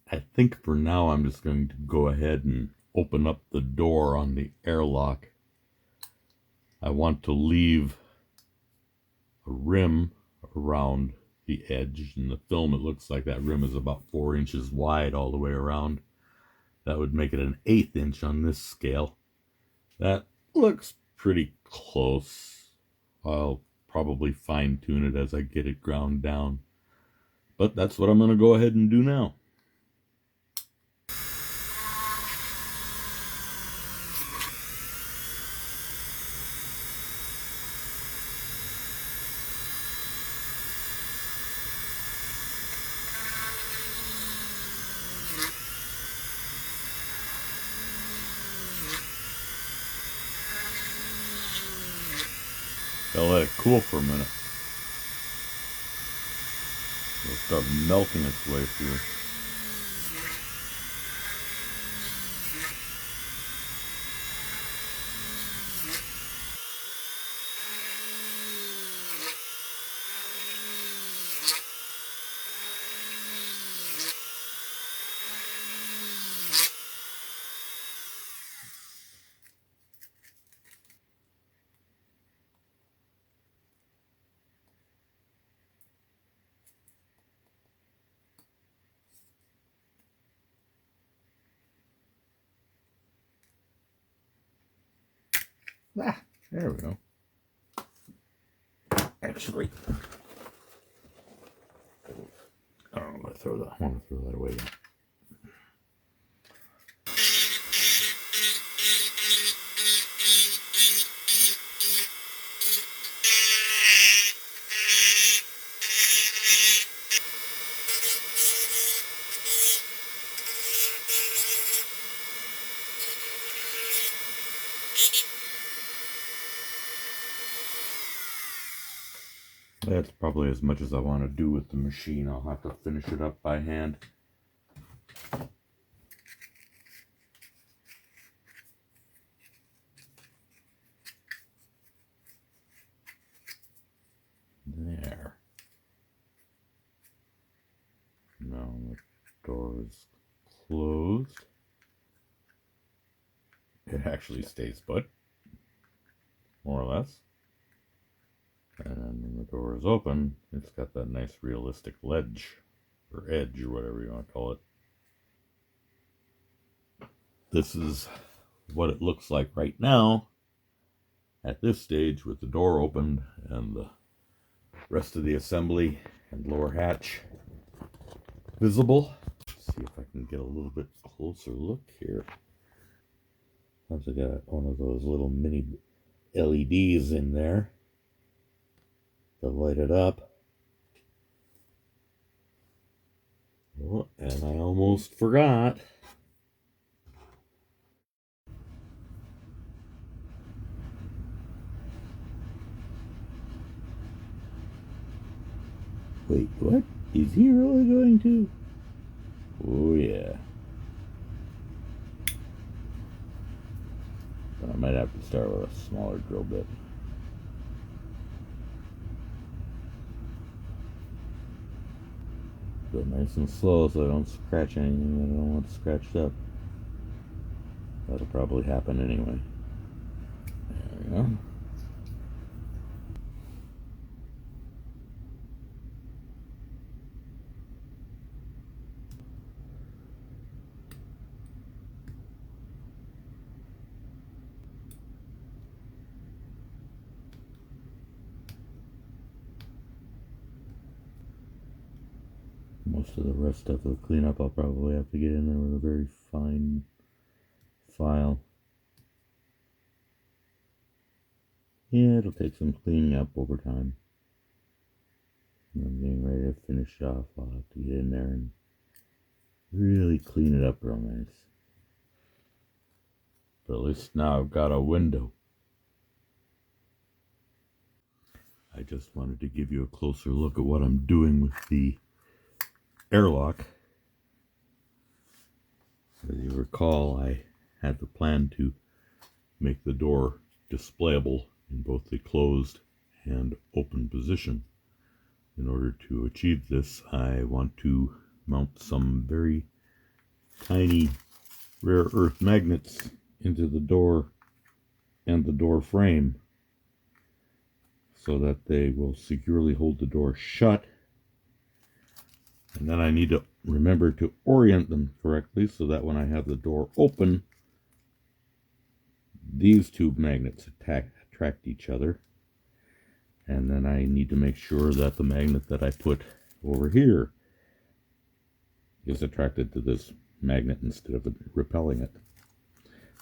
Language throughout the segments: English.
I think for now I'm just going to go ahead and open up the door on the airlock. I want to leave a rim around the edge. In the film it looks like that rim is about 4 inches wide all the way around. That would make it an 1/8 inch on this scale. That looks pretty close. I'll probably fine tune it as I get it ground down. But that's what I'm going to go ahead and do now. I'll let it cool for a minute. It'll start melting its way through. There we go. Actually, I don't want to throw that away yet. That's probably as much as I want to do with the machine. I'll have to finish it up by hand. There. Now the door is closed. It actually stays put, more or less. And then when the door is open, it's got that nice realistic ledge, or edge, or whatever you want to call it. This is what it looks like right now, at this stage, with the door opened and the rest of the assembly and lower hatch visible. Let's see if I can get a little bit closer look here. I've got one of those little mini LEDs in there to light it up. Oh, and I almost forgot. Wait, what? Is he really going to? Oh, yeah. But I might have to start with a smaller drill bit. Go nice and slow so I don't scratch anything that I don't want scratched up. That'll probably happen anyway. There we go. Most of the rest of the cleanup I'll probably have to get in there with a very fine file. Yeah, it'll take some cleaning up over time. When I'm getting ready to finish off, I'll have to get in there and really clean it up real nice. But at least now I've got a window. I just wanted to give you a closer look at what I'm doing with the airlock. As you recall, I had the plan to make the door displayable in both the closed and open position. In order to achieve this, I want to mount some very tiny rare earth magnets into the door and the door frame so that they will securely hold the door shut. And then I need to remember to orient them correctly so that when I have the door open, these two magnets attract each other. And then I need to make sure that the magnet that I put over here is attracted to this magnet instead of repelling it.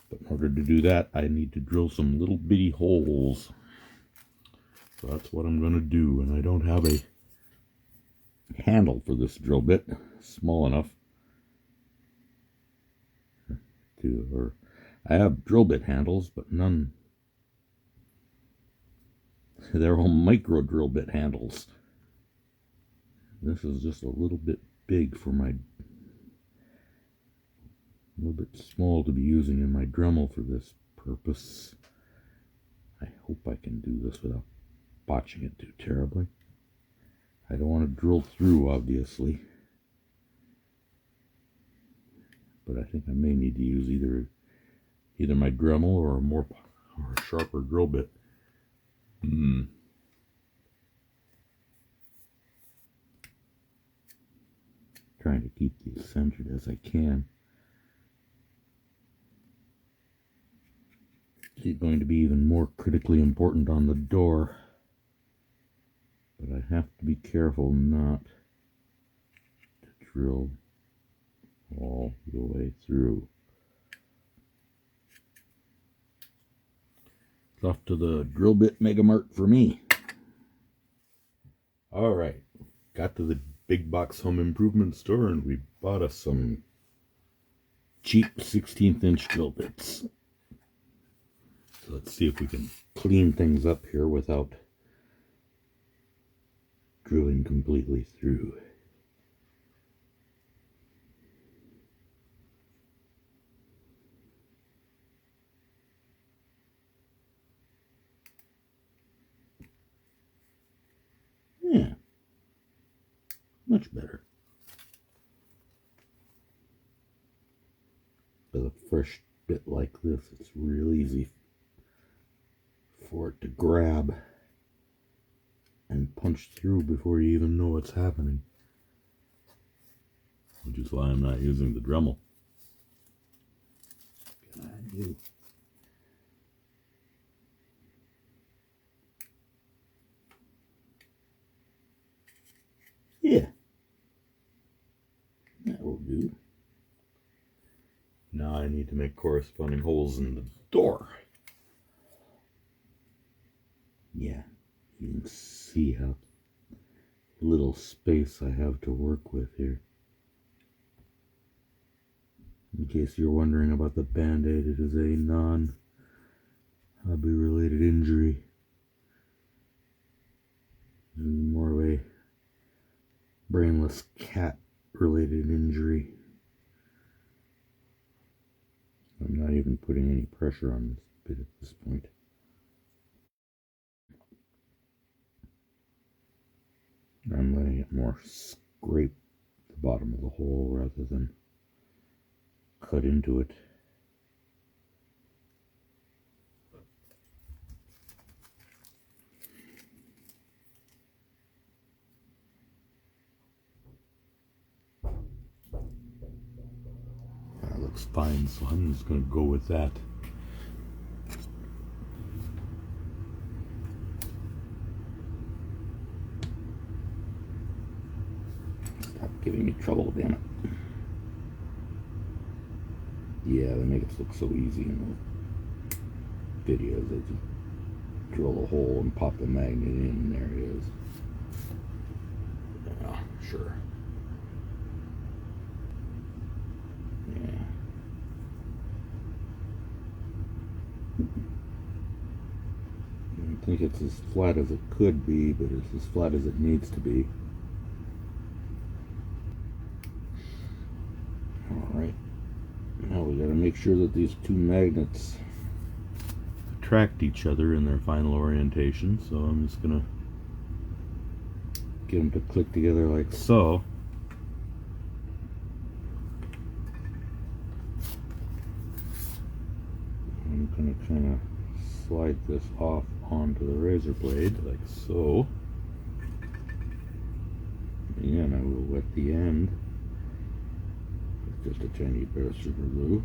But in order to do that, I need to drill some little bitty holes. So that's what I'm going to do. And I don't have a handle for this drill bit small enough to, or I have drill bit handles, but none. They're all micro drill bit handles. This is just a little bit big for my, a little bit small to be using in my Dremel for this purpose. I hope I can do this without botching it too terribly. I don't want to drill through, obviously, but I think I may need to use either my Dremel or a sharper drill bit. Trying to keep these centered as I can. It's going to be even more critically important on the door, but I have to be careful not to drill all the way through. It's off to the drill bit Mega Mart for me. All right, got to the big box home improvement store and we bought us some cheap 16th inch drill bits. So let's see if we can clean things up here without drilling completely through. Yeah, much better. With a fresh bit like this, it's real easy for it to grab and punch through before you even know what's happening. Which is why I'm not using the Dremel. Can I do? Yeah, that will do. Now I need to make corresponding holes in the door. Yeah, you can see how little space I have to work with here. In case you're wondering about the Band-Aid, it is a non-hobby related injury. More of a brainless cat related injury. I'm not even putting any pressure on this bit at this point. I'm letting it more scrape the bottom of the hole rather than cut into it. That looks fine, so I'm just going to go with that. Stop giving me trouble, damn it. Yeah, they make it look so easy in the videos. They just drill a hole and pop the magnet in, and there it is. Yeah, sure. Yeah. I don't think it's as flat as it could be, but it's as flat as it needs to be. Alright. Now we gotta make sure that these two magnets attract each other in their final orientation. So I'm just gonna get them to click together like so. kind of slide this off onto the razor blade like so. Again, I will wet the end with just a tiny bit of super glue.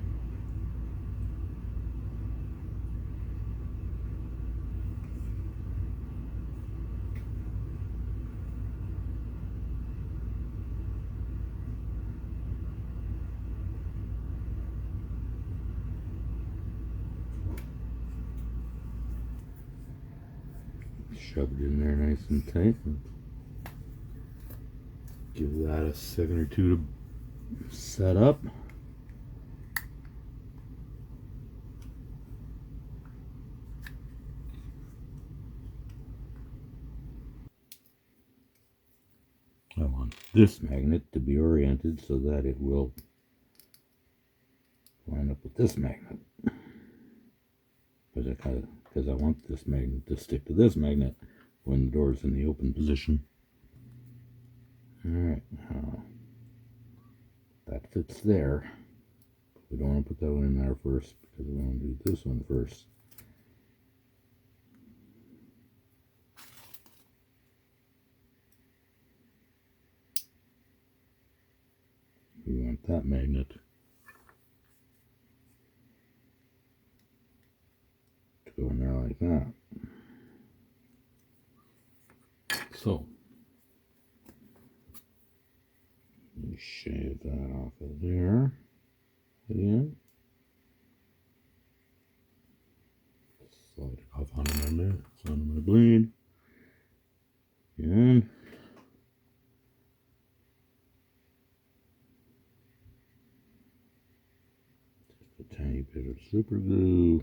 Shove it in there nice and tight. Give that a second or two to set up. I want this magnet to be oriented so that it will line up with this magnet. Because I want this magnet to stick to this magnet when the door is in the open position. Alright, that fits there. We don't want to put that one in there first because we want to do this one first. We want that magnet to go in there like that. So, you shave that off of there. Again. Slide it off onto my blade. Again. Just a tiny bit of super glue.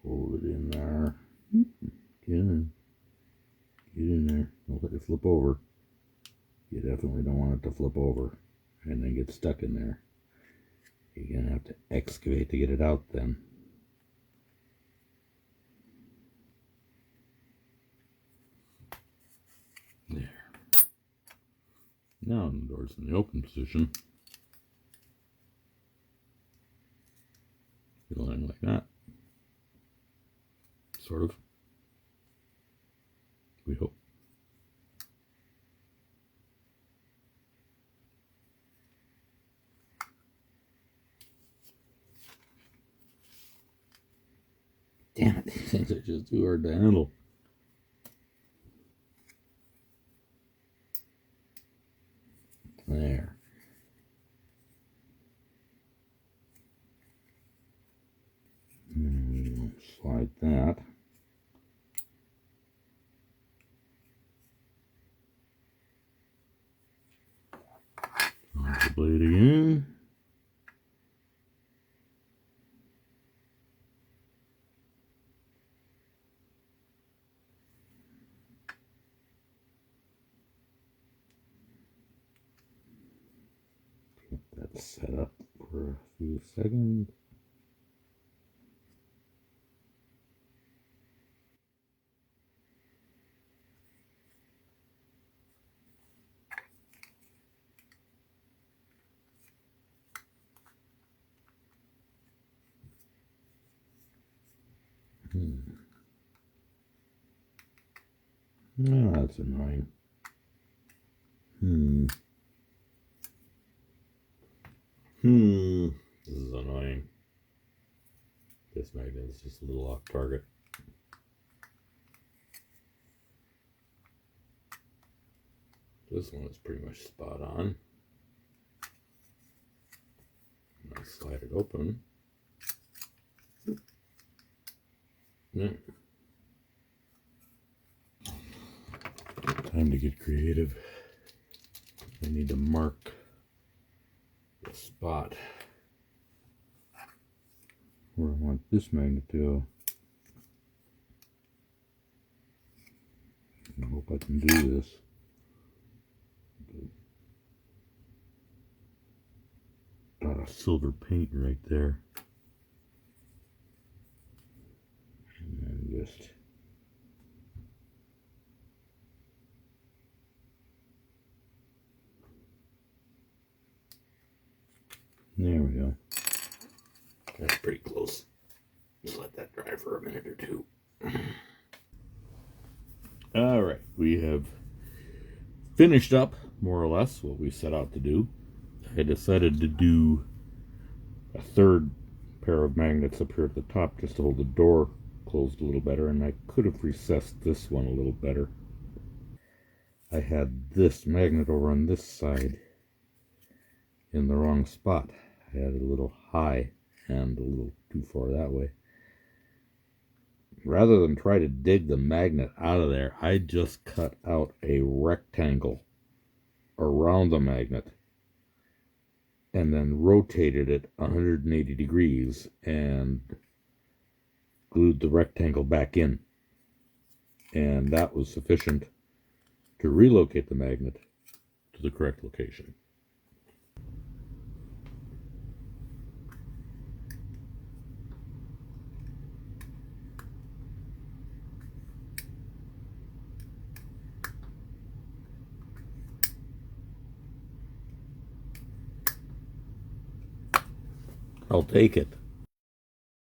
Hold it in there. Get in. Get in there. Don't let it flip over. You definitely don't want it to flip over and then get stuck in there. You're going to have to excavate to get it out then. There. Now the door's in the open position. Go in like that. Sort of. We hope. Damn it, these things are just too hard to handle. There. And slide that. On the blade again. Get that set up for a few seconds. Oh, that's annoying. This is annoying. This magnet is just a little off target. This one is pretty much spot on. And I slide it open. Yeah. Time to get creative. I need to mark the spot where I want this magnet to go. I hope I can do this. Got a silver paint right there. And then just There we go. That's pretty close. Just let that dry for a minute or two. All right, we have finished up more or less what we set out to do. I decided to do a third pair of magnets up here at the top just to hold the door closed a little better, and I could have recessed this one a little better. I had this magnet over on this side in the wrong spot. I had it a little high and a little too far that way. Rather than try to dig the magnet out of there, I just cut out a rectangle around the magnet and then rotated it 180 degrees and glued the rectangle back in. And that was sufficient to relocate the magnet to the correct location. I'll take it.